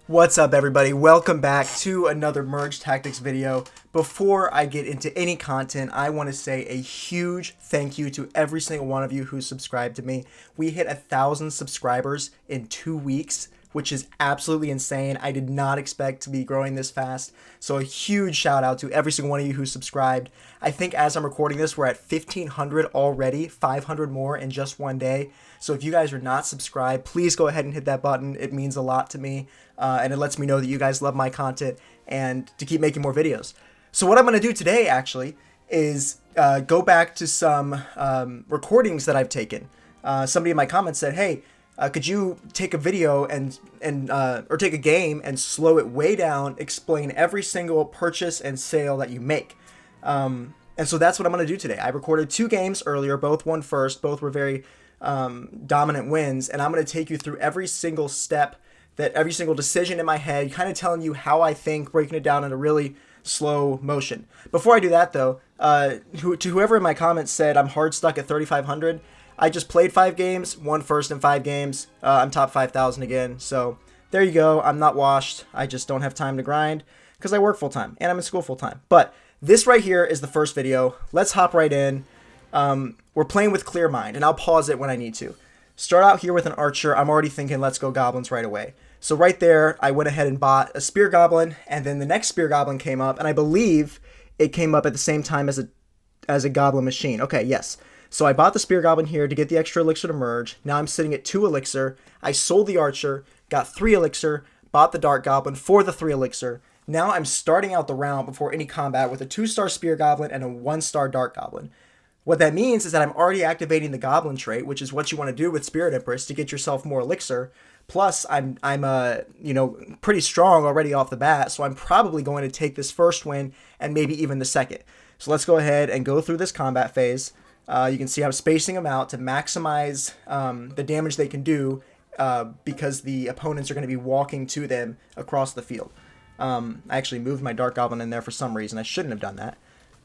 What's up, everybody? Welcome back to another Merge Tactics video. Before I get into any content, I want to say a huge thank you to every single one of you who subscribed to me. We hit 1,000 subscribers in 2 weeks, which is absolutely insane. I did not expect to be growing this fast. So a huge shout out to every single one of you who subscribed. I think as I'm recording this, we're at 1,500 already, 500 more in just one day. So if you guys are not subscribed, please go ahead and hit that button. It means a lot to me, and it lets me know that you guys love my content and to keep making more videos. So what I'm going to do today, actually, is go back to some recordings that I've taken. Somebody in my comments said, hey, could you take a video or take a game and slow it way down, explain every single purchase and sale that you make? And so that's what I'm going to do today. I recorded 2 games earlier, both won first, both were very dominant wins, and I'm going to take you through every single step, every single decision in my head, kind of telling you how I think, breaking it down in a really slow motion. Before I do that, though, to whoever in my comments said I'm hard stuck at 3,500, I just played 5 games, won first in 5 games. I'm top 5,000 again, so there you go. I'm not washed. I just don't have time to grind because I work full time and I'm in school full time. But this right here is the first video. Let's hop right in. We're playing with Clear Mind, and I'll pause it when I need to. Start out here with an archer. I'm already thinking let's go goblins right away. So right there, I went ahead and bought a spear goblin, and then the next spear goblin came up, and I believe it came up at the same time as a goblin machine. Okay, yes. So I bought the spear goblin here to get the extra elixir to merge. Now I'm sitting at 2 elixir. I sold the archer, got 3 elixir, bought the dark goblin for the 3 elixir. Now I'm starting out the round before any combat with a 2-star spear goblin and a 1-star dark goblin. What that means is that I'm already activating the goblin trait, which is what you want to do with Spirit Empress to get yourself more elixir. Plus, I'm pretty strong already off the bat, so I'm probably going to take this first win and maybe even the second. So let's go ahead and go through this combat phase. You can see I'm spacing them out to maximize the damage they can do because the opponents are going to be walking to them across the field. I actually moved my dark goblin in there for some reason. I shouldn't have done that.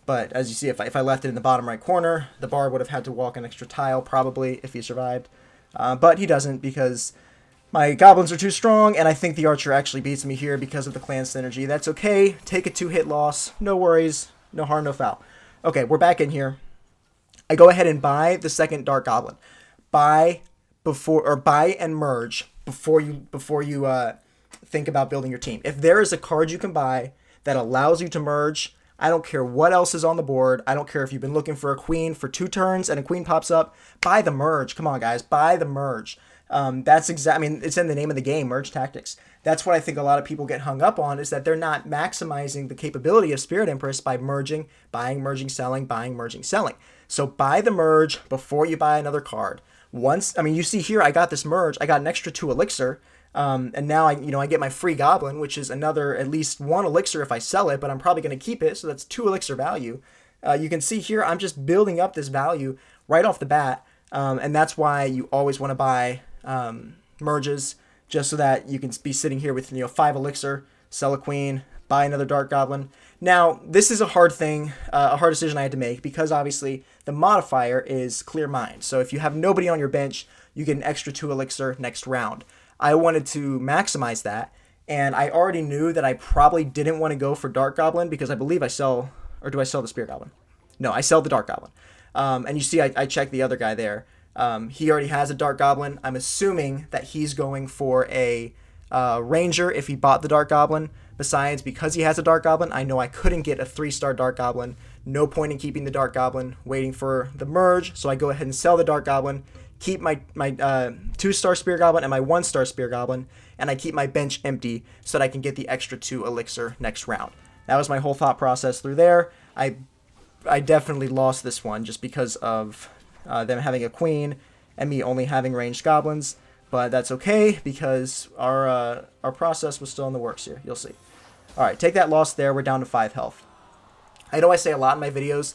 But as you see, if I left it in the bottom right corner, the bard would have had to walk an extra tile, probably, if he survived. But he doesn't, because my goblins are too strong, and I think the archer actually beats me here because of the clan synergy. That's okay. Take a 2-hit loss. No worries. No harm, no foul. Okay, we're back in here. I go ahead and buy the second dark goblin. Buy and merge before you think about building your team. If there is a card you can buy that allows you to merge, I don't care what else is on the board. I don't care if you've been looking for a queen for 2 turns and a queen pops up. Buy the merge. Come on, guys. Buy the merge. It's in the name of the game, Merge Tactics. That's what I think a lot of people get hung up on, is that they're not maximizing the capability of Spirit Empress by merging, buying, merging, selling, buying, merging, selling. So buy the merge before you buy another card. You see here, I got this merge. I got an extra 2 elixir. And now I get my free goblin, which is another at least 1 elixir if I sell it, but I'm probably going to keep it, so that's 2 elixir value. You can see here I'm just building up this value right off the bat, and that's why you always want to buy merges, just so that you can be sitting here with 5 elixir, sell a queen, buy another dark goblin. Now this is a hard decision I had to make, because obviously the modifier is Clear Mind. So if you have nobody on your bench, you get an extra 2 elixir next round. I wanted to maximize that, and I already knew that I probably didn't want to go for Dark Goblin, because I believe do I sell the Spear Goblin? No, I sell the Dark Goblin. And you see I checked the other guy there. He already has a Dark Goblin. I'm assuming that he's going for a Ranger if he bought the Dark Goblin. Besides, because he has a Dark Goblin, I know I couldn't get a 3-star Dark Goblin. No point in keeping the Dark Goblin, waiting for the merge, so I go ahead and sell the Dark Goblin, keep my 2-star Spear Goblin and my 1-star Spear Goblin, and I keep my bench empty so that I can get the extra 2 elixir next round. That was my whole thought process through there. I definitely lost this one just because of them having a queen and me only having ranged goblins, but that's okay because our process was still in the works here. You'll see. All right, take that loss there. We're down to 5 health. I know I say a lot in my videos,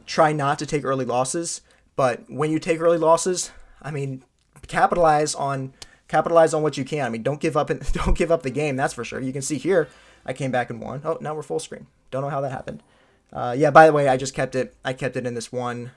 try not to take early losses. But when you take early losses, capitalize on what you can. Don't give up the game. That's for sure. You can see here, I came back and won. Oh, now we're full screen. Don't know how that happened. Yeah. By the way, I just kept it. I kept it in this one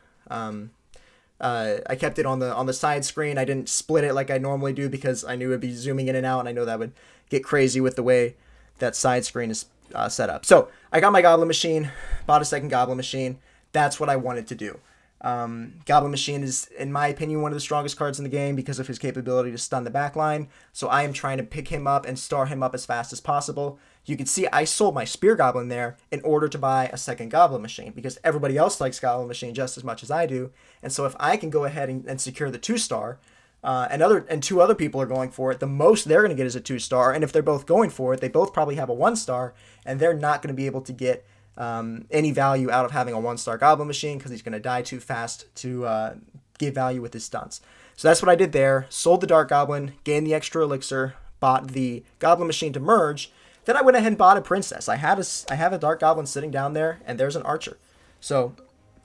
I kept it on the side screen. I didn't split it like I normally do because I knew it'd be zooming in and out, and I know that would get crazy with the way that side screen is set up. So I got my Goblin Machine, bought a second Goblin Machine. That's what I wanted to do. Goblin Machine is, in my opinion, one of the strongest cards in the game because of his capability to stun the backline. So I am trying to pick him up and star him up as fast as possible. You can see I sold my Spear Goblin there in order to buy a second Goblin Machine because everybody else likes Goblin Machine just as much as I do. And so if I can go ahead and secure the 2-star, and two other people are going for it, the most they're going to get is a 2-star. And if they're both going for it, they both probably have a 1-star, and they're not going to be able to get any value out of having a 1-star Goblin Machine because he's going to die too fast to give value with his stunts. So that's what I did there. Sold the Dark Goblin, gained the extra elixir, bought the Goblin Machine to merge. Then I went ahead and bought a Princess. I have a Dark Goblin sitting down there, and there's an Archer. So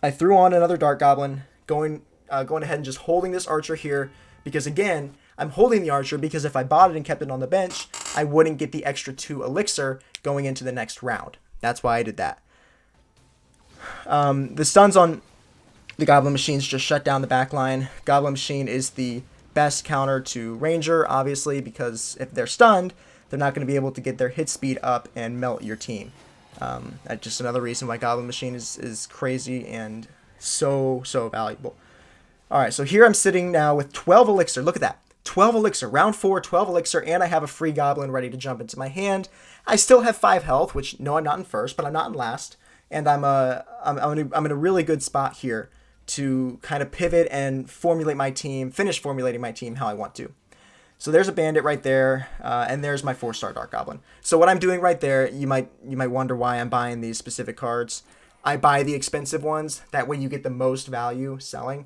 I threw on another Dark Goblin, going ahead and just holding this Archer here because, again, I'm holding the Archer because if I bought it and kept it on the bench, I wouldn't get the extra 2 elixir going into the next round. That's why I did that. The stuns on the Goblin Machines just shut down the back line. Goblin Machine is the best counter to Ranger, obviously, because if they're stunned, they're not going to be able to get their hit speed up and melt your team. That's just another reason why Goblin Machine is crazy and so valuable. Alright, so here I'm sitting now with 12 elixir. Look at that. 12 elixir. Round 4, 12 elixir, and I have a free Goblin ready to jump into my hand. I still have 5 health, which, no, I'm not in first, but I'm not in last. And I'm in a really good spot here to kind of pivot and formulate my team, finish formulating my team how I want to. So there's a Bandit right there, and there's my 4-star Dark Goblin. So what I'm doing right there, you might wonder why I'm buying these specific cards. I buy the expensive ones. That way you get the most value selling.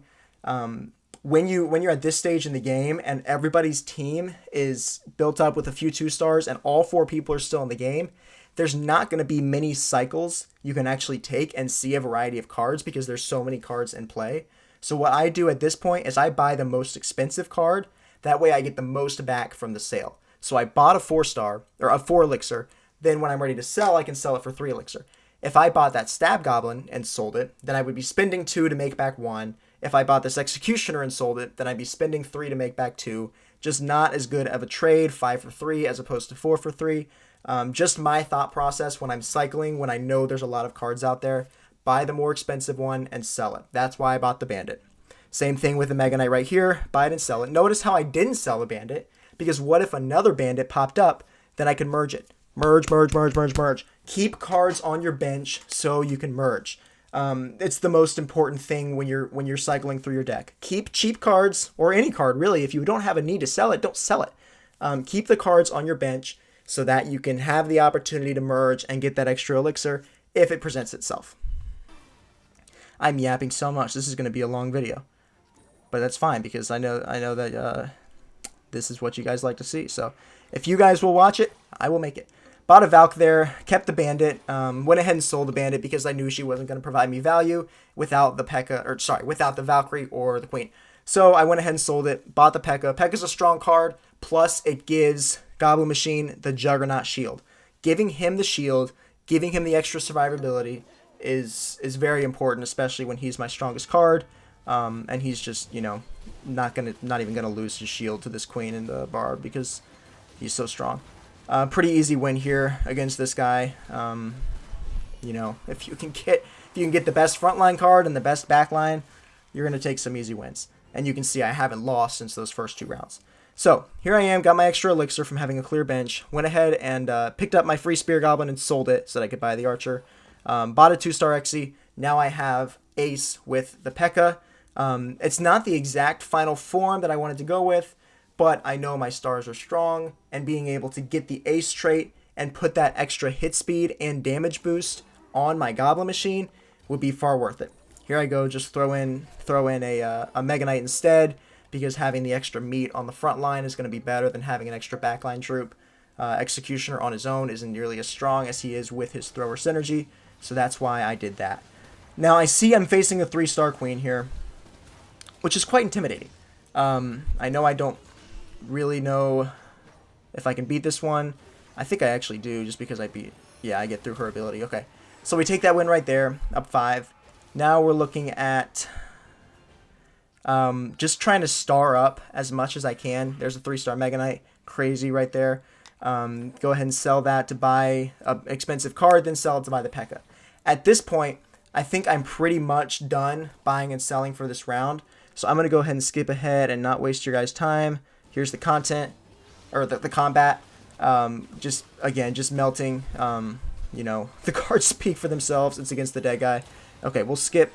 When you're at this stage in the game and everybody's team is built up with a few 2-stars and all 4 people are still in the game, there's not going to be many cycles you can actually take and see a variety of cards because there's so many cards in play. So what I do at this point is I buy the most expensive card. That way I get the most back from the sale. So I bought a 4-star or a 4 elixir. Then when I'm ready to sell, I can sell it for 3 elixir. If I bought that Stab Goblin and sold it, then I would be spending 2 to make back 1. If I bought this Executioner and sold it, then I'd be spending 3 to make back 2. Just not as good of a trade, 5 for 3 as opposed to 4 for 3. Just my thought process when I'm cycling, when I know there's a lot of cards out there, buy the more expensive one and sell it. That's why I bought the Bandit. Same thing with the Mega Knight right here, buy it and sell it. Notice how I didn't sell the Bandit, because what if another Bandit popped up, then I could merge it. Merge. Keep cards on your bench so you can merge. It's the most important thing when you're cycling through your deck. Keep cheap cards, or any card really. If you don't have a need to sell it, don't sell it. Keep the cards on your bench so that you can have the opportunity to merge and get that extra elixir if it presents itself. I'm yapping so much. This is going to be a long video, but that's fine because I know that this is what you guys like to see. So if you guys will watch it, I will make it. Bought a Valk there, kept the Bandit, went ahead and sold the Bandit because I knew she wasn't going to provide me value without the without the Valkyrie or the Queen. So I went ahead and sold it, bought the P.E.K.K.A. P.E.K.K.A is a strong card, plus it gives Goblin Machine the Juggernaut shield. Giving him the shield, giving him the extra survivability is very important, especially when he's my strongest card, and he's just, not even gonna lose his shield to this Queen and the Bard because he's so strong. Pretty easy win here against this guy. If you can get the best frontline card and the best backline, you're gonna take some easy wins. And you can see I haven't lost since those first 2 rounds. So here I am, got my extra elixir from having a clear bench. Went ahead and picked up my free Spear Goblin and sold it so that I could buy the Archer. Bought a 2-star Exy. Now I have Ace with the P.E.K.K.A. It's not the exact final form that I wanted to go with, but I know my stars are strong, and being able to get the Ace trait and put that extra hit speed and damage boost on my Goblin Machine would be far worth it. Here I go, just throw in a Mega Knight instead, because having the extra meat on the front line is going to be better than having an extra backline troop. Executioner on his own isn't nearly as strong as he is with his thrower synergy, so that's why I did that. Now I see I'm facing a 3-star Queen here, which is quite intimidating. I know I don't really know if I can beat this one. I think I actually do, just because I get through her ability. Okay, so we take that win right there, up 5. Now we're looking at Just trying to star up as much as I can. There's a 3-star Mega Knight. Crazy right there. Go ahead and sell that to buy an expensive card, then sell it to buy the P.E.K.K.A. At this point, I think I'm pretty much done buying and selling for this round. So I'm going to go ahead and skip ahead and not waste your guys' time. Here's the content, or the combat. Just melting. The cards speak for themselves. It's against the dead guy. Okay, we'll skip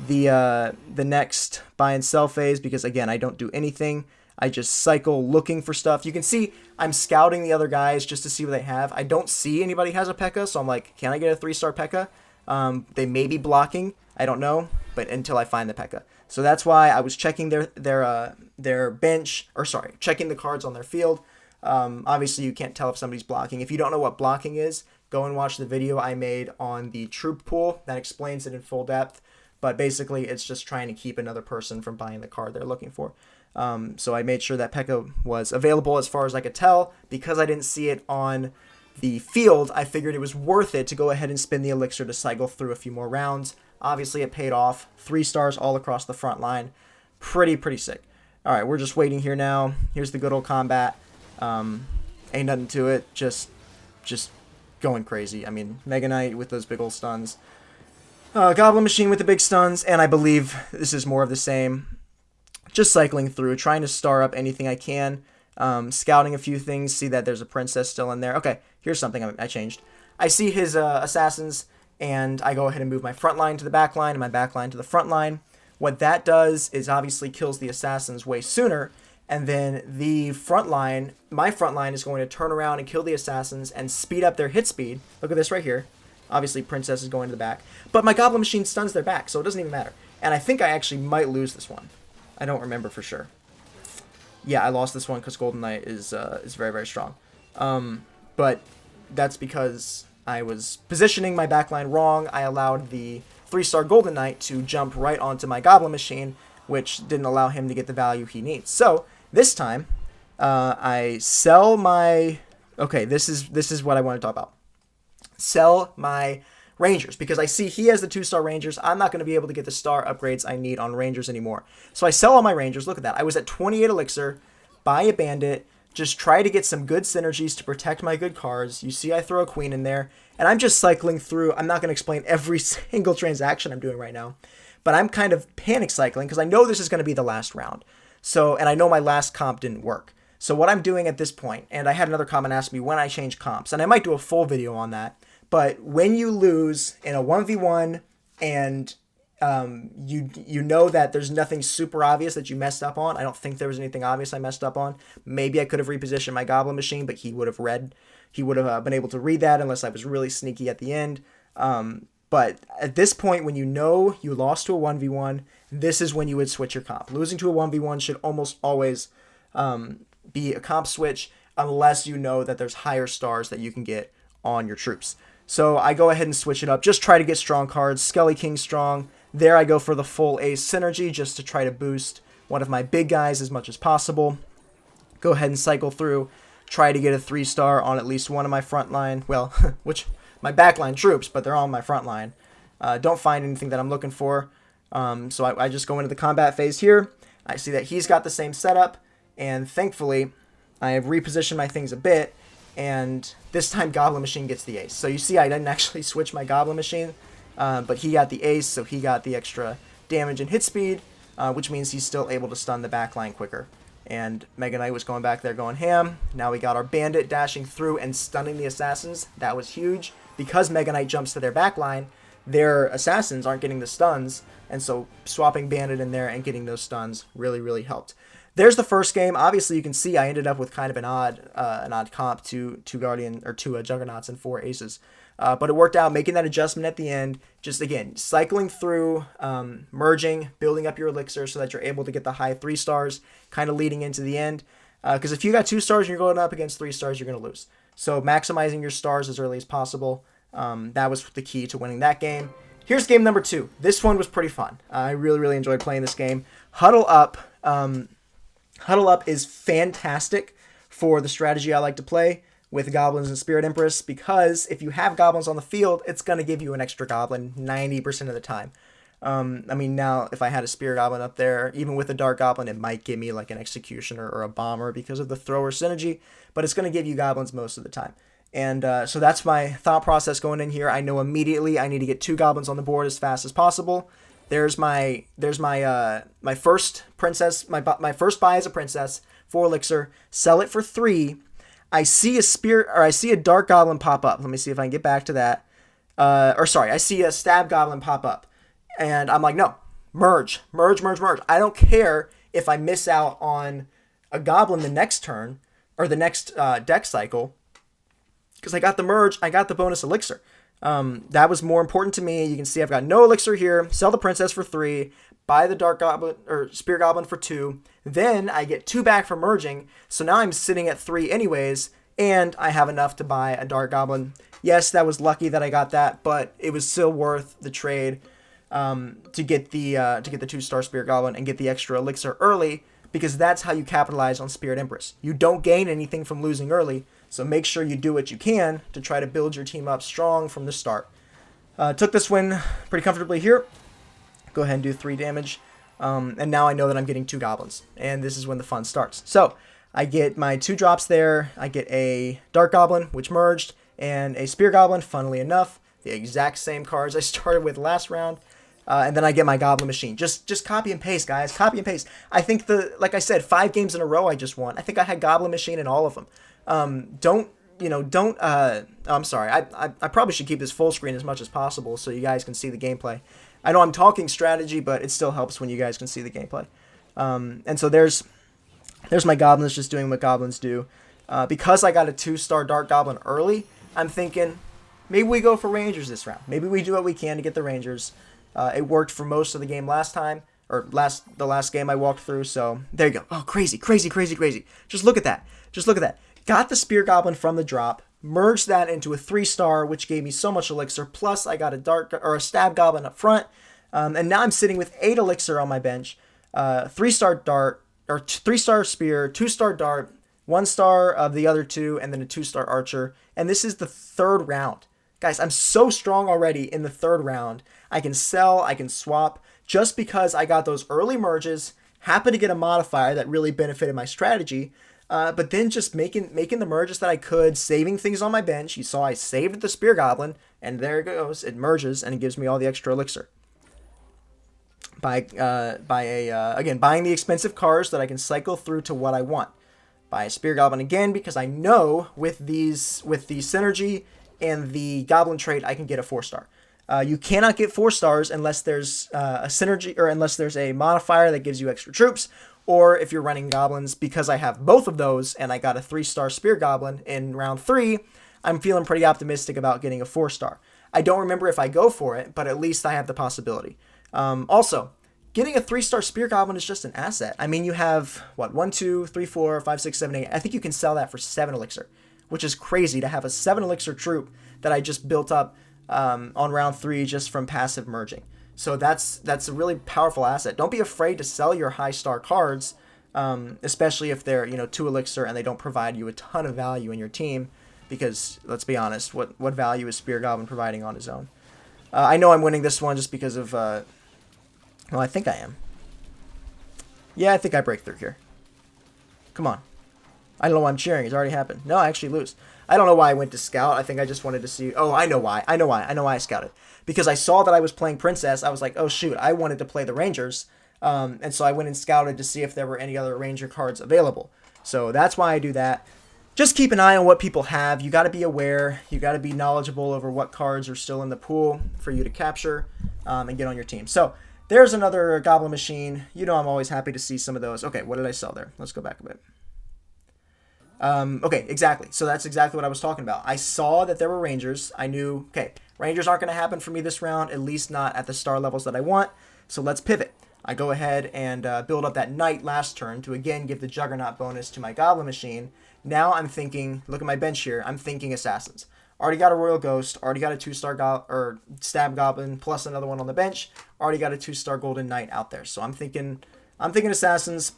the next buy and sell phase because, again, I don't do anything. I just cycle looking for stuff. You can see I'm scouting the other guys just to see what they have. I don't see anybody has a P.E.K.K.A, so I'm like, can I get a 3-star P.E.K.K.A? They may be blocking. I don't know, but until I find the P.E.K.K.A. So that's why I was checking their bench, or sorry, checking the cards on their field. Obviously, you can't tell if somebody's blocking. If you don't know what blocking is, go and watch the video I made on the troop pool. That explains it in full depth. But basically, it's just trying to keep another person from buying the card they're looking for. So I made sure that P.E.K.K.A was available as far as I could tell. Because I didn't see it on the field, I figured it was worth it to go ahead and spin the elixir to cycle through a few more rounds. Obviously, it paid off. 3 stars all across the front line. Pretty sick. All right, we're just waiting here now. Here's the good old combat. Ain't nothing to it. Just going crazy. I mean, Mega Knight with those big old stuns. Goblin Machine with the big stuns. And I believe this is more of the same. Just cycling through, trying to star up anything I can. Scouting a few things. See that there's a princess still in there. Okay, here's something I changed. I see his assassins, and I go ahead and move my front line to the back line and my back line to the front line. What that does is obviously kills the assassins way sooner, and then the front line, my front line, is going to turn around and kill the assassins and speed up their hit speed. Look at this right here. Obviously, Princess is going to the back, but my Goblin Machine stuns their back, so it doesn't even matter. And I think I actually might lose this one. I don't remember for sure. Yeah, I lost this one because Golden Knight is very strong. But that's because I was positioning my backline wrong. I allowed the 3-star Golden Knight to jump right onto my Goblin Machine, which didn't allow him to get the value he needs. So this time, I sell my. Okay, this is what I want to talk about. Sell my Rangers, because I see he has the 2-star Rangers. I'm not going to be able to get the star upgrades I need on Rangers anymore. So I sell all my Rangers. Look at that. I was at 28 elixir, buy a bandit, just try to get some good synergies to protect my good cards. You see I throw a queen in there, and I'm just cycling through. I'm not going to explain every single transaction I'm doing right now, but I'm kind of panic cycling because I know this is going to be the last round. So, and I know my last comp didn't work. So what I'm doing at this point, and I had another comment ask me when I change comps, and I might do a full video on that. But when you lose in a 1v1 and you know that there's nothing super obvious that you messed up on. I don't think there was anything obvious I messed up on. Maybe I could have repositioned my Goblin Machine, but he would have been able to read that unless I was really sneaky at the end. But at this point, when you know you lost to a 1v1, this is when you would switch your comp. Losing to a 1v1 should almost always be a comp switch unless you know that there's higher stars that you can get on your troops. So I go ahead and switch it up. Just try to get strong cards. Skelly King strong. There I go for the full ace synergy just to try to boost one of my big guys as much as possible. Go ahead and cycle through. Try to get a 3-star on at least one of my front line. Well, which my backline troops, but they're all on my front line. Don't find anything that I'm looking for. So I just go into the combat phase here. I see that he's got the same setup. And thankfully, I have repositioned my things a bit. And this time Goblin Machine gets the ace. So you see I didn't actually switch my Goblin Machine, but he got the ace, so he got the extra damage and hit speed, which means he's still able to stun the backline quicker. And Mega Knight was going back there going ham. Now we got our Bandit dashing through and stunning the assassins. That was huge. Because Mega Knight jumps to their backline, their assassins aren't getting the stuns, and so swapping Bandit in there and getting those stuns really helped. There's the first game. Obviously, you can see I ended up with kind of an odd comp to Juggernauts and 4 aces. But it worked out, making that adjustment at the end. Just, again, cycling through, merging, building up your elixir so that you're able to get the high 3 stars, kind of leading into the end. Because if you got 2 stars and you're going up against 3 stars, you're going to lose. So maximizing your stars as early as possible, that was the key to winning that game. Here's game number 2. This one was pretty fun. I really enjoyed playing this game. Huddle Up. Huddle Up is fantastic for the strategy I like to play with Goblins and Spirit Empress, because if you have Goblins on the field, it's going to give you an extra Goblin 90% of the time. I mean, now if I had a Spear Goblin up there, even with a Dark Goblin, it might give me like an Executioner or a Bomber because of the Thrower synergy, but it's going to give you Goblins most of the time. And so that's my thought process going in here. I know immediately I need to get 2 Goblins on the board as fast as possible. There's my my first princess, my first buy as a princess, 4 elixir, sell it for 3. I see a Dark Goblin pop up. Let me see if I can get back to that. I see a Stab Goblin pop up. And I'm like, no, merge. I don't care if I miss out on a Goblin the next turn or the next deck cycle, because I got the merge, I got the bonus elixir. That was more important to me. You can see I've got no elixir here. Sell the princess for 3. Buy the Dark Goblin or Spear Goblin for 2. Then I get 2 back for merging. So now I'm sitting at 3 anyways, and I have enough to buy a Dark Goblin. Yes, that was lucky that I got that, but it was still worth the trade to get the 2-star Spirit Goblin and get the extra elixir early, because that's how you capitalize on Spirit Empress. You don't gain anything from losing early, so make sure you do what you can to try to build your team up strong from the start. Took this win pretty comfortably here. Go ahead and do 3 damage. And now I know that I'm getting 2 goblins, and this is when the fun starts. So I get my 2 drops there. I get a Dark Goblin, which merged, and a Spear Goblin, funnily enough. The exact same cards I started with last round. And then I get my Goblin Machine. Just copy and paste, guys. Copy and paste. I think like I said, 5 games in a row I just won. I think I had Goblin Machine in all of them. I'm sorry. I probably should keep this full screen as much as possible so you guys can see the gameplay. I know I'm talking strategy, but it still helps when you guys can see the gameplay. And so there's my Goblins just doing what Goblins do. Because I got a 2-star Dark Goblin early, I'm thinking maybe we go for Rangers this round. Maybe we do what we can to get the Rangers. It worked for most of the game last time, or the last game I walked through, so there you go. Oh, crazy. Just look at that. Got the Spear Goblin from the drop, merged that into a 3-star, which gave me so much elixir, plus I got a Stab Goblin up front, and now I'm sitting with 8 elixir on my bench, 3-star dart, or 3-star spear, 2-star dart, 1-star of the other 2, and then a 2-star archer, and this is the 3rd round. Guys, I'm so strong already in the 3rd round. I can sell, I can swap, just because I got those early merges, happened to get a modifier that really benefited my strategy, but then just making the merges that I could, saving things on my bench. You saw I saved the Spear Goblin, and there it goes. It merges, and it gives me all the extra elixir. Again, buying the expensive cards that I can cycle through to what I want. Buy a Spear Goblin again, because I know with the synergy and the Goblin trait, I can get a 4-star. You cannot get 4 stars unless there's a synergy, or unless there's a modifier that gives you extra troops, or if you're running Goblins. Because I have both of those, and I got a 3-star Spear Goblin in round 3, I'm feeling pretty optimistic about getting a 4-star. I don't remember if I go for it, but at least I have the possibility. Also, getting a 3-star Spear Goblin is just an asset. I mean, you have, 1, 2, 3, 4, 5, 6, 7, 8. I think you can sell that for 7 elixir, which is crazy to have a 7 elixir troop that I just built up on round 3 just from passive merging. So that's a really powerful asset. Don't be afraid to sell your high star cards, especially if they're 2 elixir and they don't provide you a ton of value in your team. Because let's be honest, what value is Spear Goblin providing on his own? I know I'm winning this one just because of well, I think I am. Yeah, I think I break through here. Come on. I don't know why I'm cheering. It's already happened. No, I actually lose. I don't know why I went to scout. I think I just wanted to see. Oh, I know why. I know why I scouted. Because I saw that I was playing Princess. I was like, oh, shoot. I wanted to play the Rangers. And so I went and scouted to see if there were any other Ranger cards available. So that's why I do that. Just keep an eye on what people have. You got to be aware. You got to be knowledgeable over what cards are still in the pool for you to capture and get on your team. So there's another Goblin Machine. You know I'm always happy to see some of those. Okay, what did I sell there? Let's go back a bit. Okay, exactly. So that's exactly what I was talking about. I saw that there were Rangers. I knew, okay, Rangers aren't going to happen for me this round, at least not at the star levels that I want. So let's pivot. I go ahead and build up that Knight last turn to again give the Juggernaut bonus to my Goblin Machine. Now I'm thinking, look at my bench here, I'm thinking Assassins. Already got a Royal Ghost, already got a 2-star Stab Goblin, plus another one on the bench. Already got a 2-star Golden Knight out there. So I'm thinking Assassins.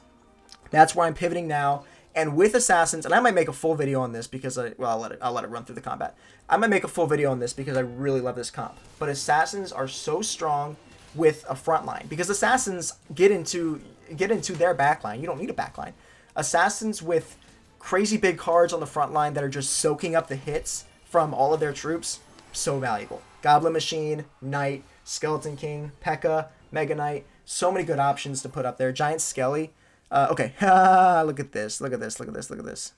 That's where I'm pivoting now. And with Assassins, and I might make a full video on this because I'll let it run through the combat. I might make a full video on this because I really love this comp. But Assassins are so strong with a front line, because assassins get into their backline. You don't need a backline. Assassins with crazy big cards on the front line that are just soaking up the hits from all of their troops, so valuable. Goblin Machine, Knight, Skeleton King, P.E.K.K.A, Mega Knight, so many good options to put up there. Giant Skelly. Okay, look at this, look at this, look at this, look at this.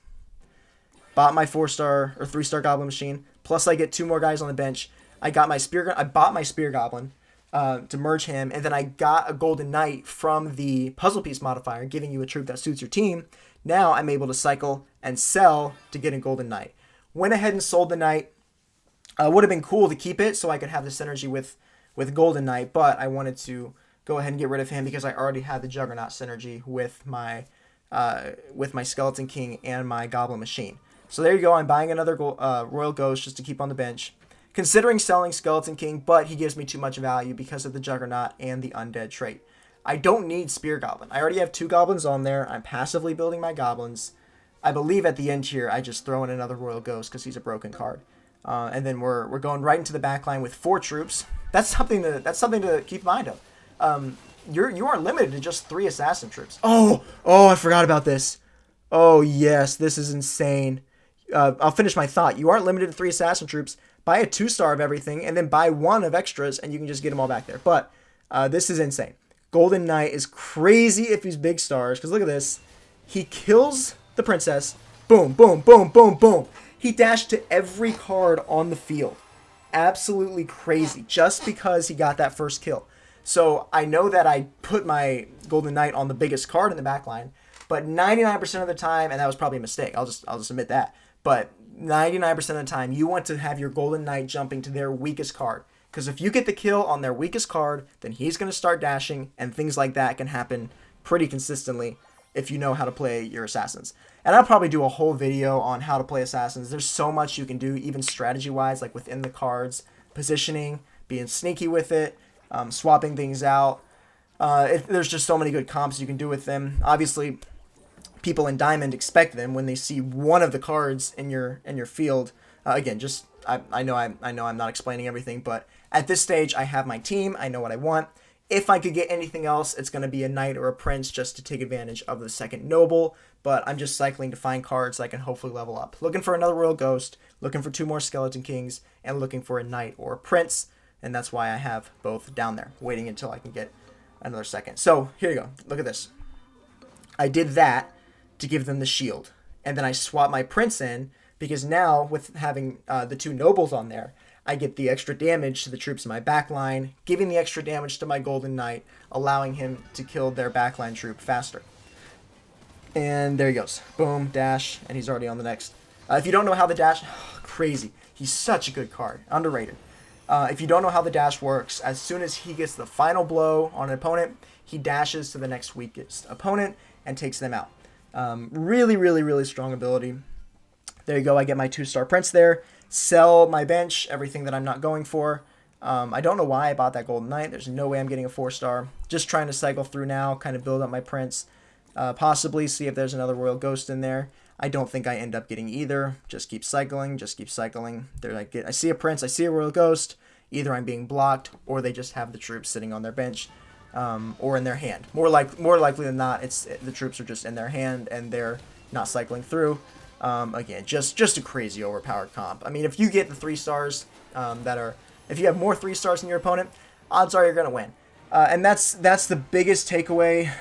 Bought my 4-star or 3-star Goblin Machine, plus I get 2 more guys on the bench. I bought my Spear Goblin to merge him, and then I got a Golden Knight from the puzzle piece modifier, giving you a troop that suits your team. Now I'm able to cycle and sell to get a Golden Knight. Went ahead and sold the Knight. Would have been cool to keep it so I could have the synergy with Golden Knight, but I wanted to go ahead and get rid of him because I already had the Juggernaut synergy with my Skeleton King and my Goblin Machine. So there you go. I'm buying another Royal Ghost just to keep on the bench. Considering selling Skeleton King, but he gives me too much value because of the Juggernaut and the Undead trait. I don't need Spear Goblin. I already have 2 goblins on there. I'm passively building my goblins. I believe at the end here, I just throw in another Royal Ghost because he's a broken card. And then we're going right into the back line with 4 troops. That's something to keep in mind of. You are limited to just 3 assassin troops. Oh, I forgot about this. Oh yes, this is insane. I'll finish my thought. You aren't limited to 3 assassin troops. Buy a 2-star of everything, and then buy 1 of extras, and you can just get them all back there. But this is insane. Golden Knight is crazy if he's big stars, because look at this. He kills the princess. Boom, boom, boom, boom, boom. He dashed to every card on the field. Absolutely crazy, just because he got that first kill. So I know that I put my Golden Knight on the biggest card in the back line, but 99% of the time, and that was probably a mistake, I'll just admit that, but 99% of the time, you want to have your Golden Knight jumping to their weakest card. Because if you get the kill on their weakest card, then he's going to start dashing, and things like that can happen pretty consistently if you know how to play your assassins. And I'll probably do a whole video on how to play assassins. There's so much you can do, even strategy-wise, like within the cards, positioning, being sneaky with it, swapping things out. There's just so many good comps you can do with them. Obviously, people in Diamond expect them when they see one of the cards in your field. Again, just I know I'm not explaining everything, but at this stage I have my team. I know what I want. If I could get anything else, it's going to be a knight or a prince just to take advantage of the second noble. But I'm just cycling to find cards that I can hopefully level up. Looking for another Royal Ghost, looking for 2 more Skeleton Kings, and looking for a knight or a prince. And that's why I have both down there, waiting until I can get another second. So here you go. Look at this. I did that to give them the shield. And then I swap my prince in, because now with having the 2 nobles on there, I get the extra damage to the troops in my backline, giving the extra damage to my Golden Knight, allowing him to kill their backline troop faster. And there he goes. Boom, dash, and he's already on the next. If you don't know how the dash... crazy. He's such a good card. Underrated. If you don't know how the dash works, as soon as he gets the final blow on an opponent, he dashes to the next weakest opponent and takes them out. Really, really, really strong ability. There you go. I get my 2-star prince there. Sell my bench, everything that I'm not going for. I don't know why I bought that Golden Knight. There's no way I'm getting a 4-star. Just trying to cycle through now, kind of build up my prince. Possibly see if there's another Royal Ghost in there. I don't think I end up getting either. Just keep cycling, just keep cycling. I see a prince, I see a Royal Ghost. Either I'm being blocked, or they just have the troops sitting on their bench, or in their hand. More likely than not, the troops are just in their hand and they're not cycling through. Again, just a crazy overpowered comp. I mean, if you get the 3 stars if you have more 3 stars than your opponent, odds are you're gonna win. And that's the biggest takeaway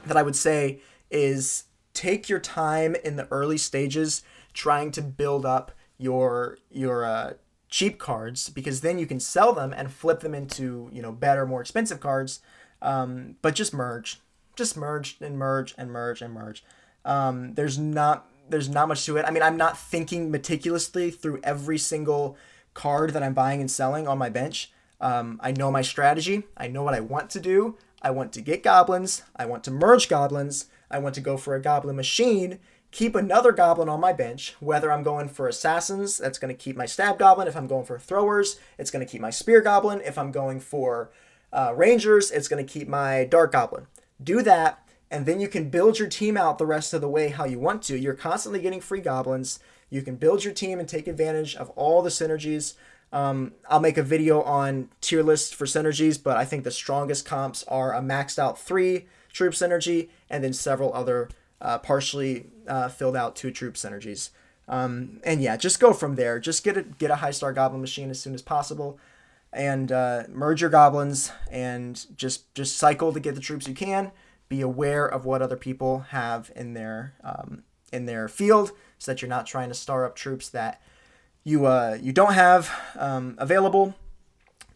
that I would say is take your time in the early stages trying to build up your cheap cards, because then you can sell them and flip them into better, more expensive cards. But just merge and merge and merge and merge. There's not much to it. I mean, I'm not thinking meticulously through every single card that I'm buying and selling on my bench. I know my strategy. I know what I want to do. I want to get goblins. I want to merge goblins. I want to go for a goblin machine, keep another goblin on my bench, whether I'm going for assassins, that's going to keep my stab goblin. If I'm going for throwers, it's going to keep my spear goblin. If I'm going for rangers, it's going to keep my dark goblin. Do that, and then you can build your team out the rest of the way how you want to. You're constantly getting free goblins. You can build your team and take advantage of all the synergies. I'll make a video on tier lists for synergies, but I think the strongest comps are a maxed out 3 troop synergy and then several other partially filled out 2 troop synergies. And yeah, just go from there. Just get a high star goblin machine as soon as possible, and merge your goblins and just cycle to get the troops you can. Be aware of what other people have in their field, so that you're not trying to star up troops that you don't have available.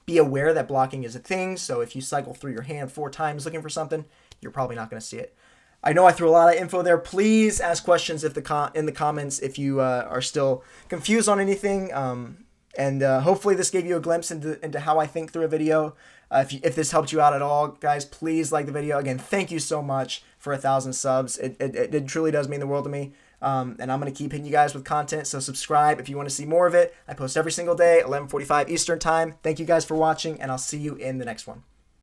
Be aware that blocking is a thing, so if you cycle through your hand 4 times looking for something, you're probably not going to see it. I know I threw a lot of info there. Please ask questions in the comments if you are still confused on anything. And hopefully this gave you a glimpse into how I think through a video. If this helped you out at all, guys, please like the video. Again, thank you so much for 1,000 subs. It truly does mean the world to me. And I'm going to keep hitting you guys with content, so subscribe if you want to see more of it. I post every single day, 11:45 Eastern Time. Thank you guys for watching, and I'll see you in the next one.